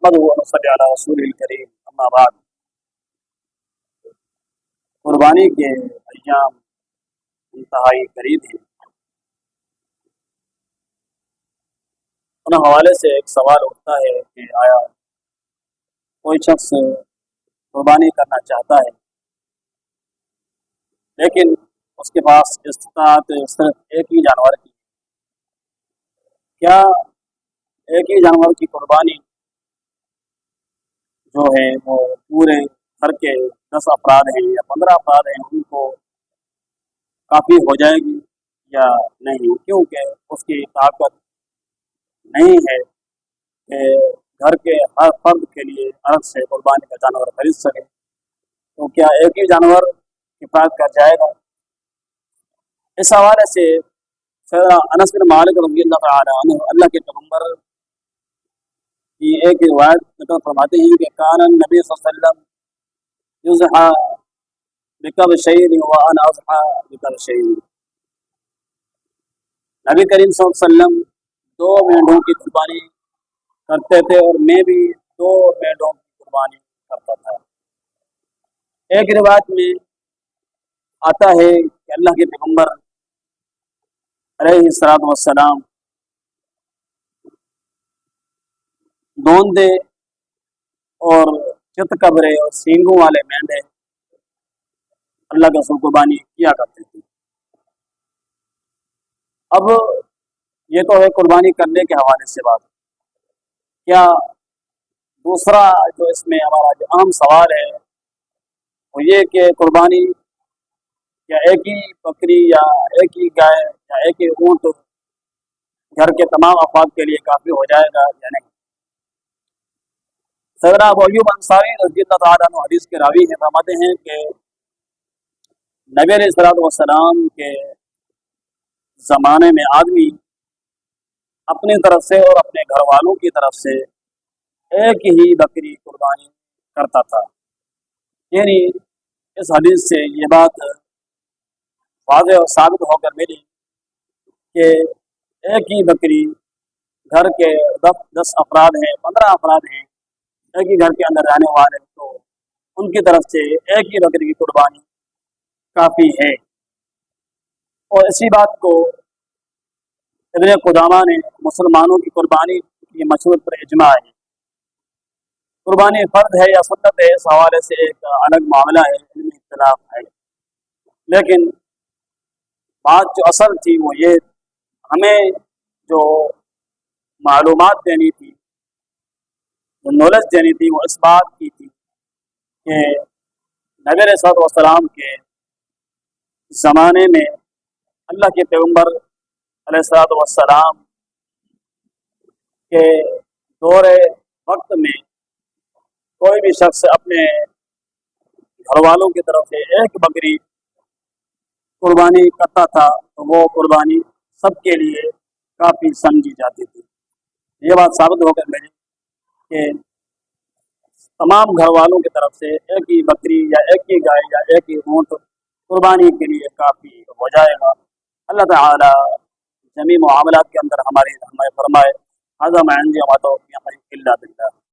نحمده ونصلي علی رسول الکریم، اما بعد۔ قربانی کے ایام انتہائی قریب ہیں۔ ان حوالے سے ایک سوال اٹھتا ہے کہ آیا کوئی شخص قربانی کرنا چاہتا ہے لیکن اس کے پاس استطاعت صرف ایک ہی جانور کی، کیا ایک ہی جانور کی قربانی جو ہے وہ پورے گھر کے 10 افراد ہیں یا 15 افراد ہیں ان کو کافی ہو جائے گی یا نہیں؟ کیونکہ اس کی طاقت نہیں ہے کہ گھر کے ہر فرد کے لیے الگ سے قربانی کا جانور خرید سکے، تو کیا ایک ہی جانور کفایت کر جائے گا؟ اس حوالے سے سیدنا انس بن مالک رضی اللہ تعالی عنہ اللہ کے پیغمبر کی ایک روایت نقل فرماتے ہیں کہ کان النبی صلی اللہ علیہ وسلم یضحی بکبشین وانا اضحی بکبشین۔ نبی کریم صلی اللہ علیہ وسلم 2 مینڈوں کی قربانی کرتے تھے اور میں بھی 2 مینڈوں کی قربانی کرتا تھا۔ ایک روایت میں آتا ہے کہ اللہ کے پیغمبر علیہ الصلوۃ والسلام دوندے اور چت قبرے اور سینگوں والے مینڈے اللہ کے رسول قربانی کیا کرتے تھے۔ اب یہ تو ہے قربانی کرنے کے حوالے سے بات، کیا دوسرا جو اس میں ہمارا جو اہم سوال ہے وہ یہ کہ قربانی یا ایک ہی بکری یا ایک ہی گائے یا ایک ہی اونٹ گھر کے تمام افراد کے لیے کافی ہو جائے گا یا نہیں؟ سیدنا ابو ایوب انصاری رضی اللہ تعالیٰ عنہ حدیث کے راوی ہیں، فرماتے ہیں کہ نبی علیہ الصلوۃ والسلام کے زمانے میں آدمی اپنی طرف سے اور اپنے گھر والوں کی طرف سے ایک ہی بکری قربانی کرتا تھا۔ یعنی اس حدیث سے یہ بات واضح اور ثابت ہو کر ملی کہ ایک ہی بکری گھر کے 10 افراد ہیں 15 افراد ہیں ایک ہی گھر کے اندر رہنے والے، تو ان کی طرف سے ایک ہی بکری کی قربانی کافی ہے۔ اور اسی بات کو ابن قدامہ نے مسلمانوں کی قربانی کی مشروط پر اجماع ہے۔ قربانی فرض ہے یا سنت ہے اس حوالے سے ایک الگ معاملہ ہے، علمی اختلاف ہے، لیکن بات جو اصل تھی وہ یہ ہمیں جو معلومات دینی تھی، جو نالج دینی تھی، وہ اس بات کی تھی کہ نبی علیہ الصلوۃ والسلام کے زمانے میں اللہ کے پیغمبر علیہ الصلوۃ والسلام کے دور وقت میں کوئی بھی شخص اپنے گھر والوں کی طرف سے ایک بکری قربانی کرتا تھا تو وہ قربانی سب کے لیے کافی سمجھی جاتی تھی۔ یہ بات ثابت ہو کر ملی کہ تمام گھر والوں کی طرف سے ایک ہی بکری یا ایک ہی گائے یا ایک ہی اونٹ قربانی کے لیے کافی ہو جائے گا۔ اللہ تعالی جمیع معاملات کے اندر ہمیں فرمائے، هذا ما عندي وما توفیق الا بالله۔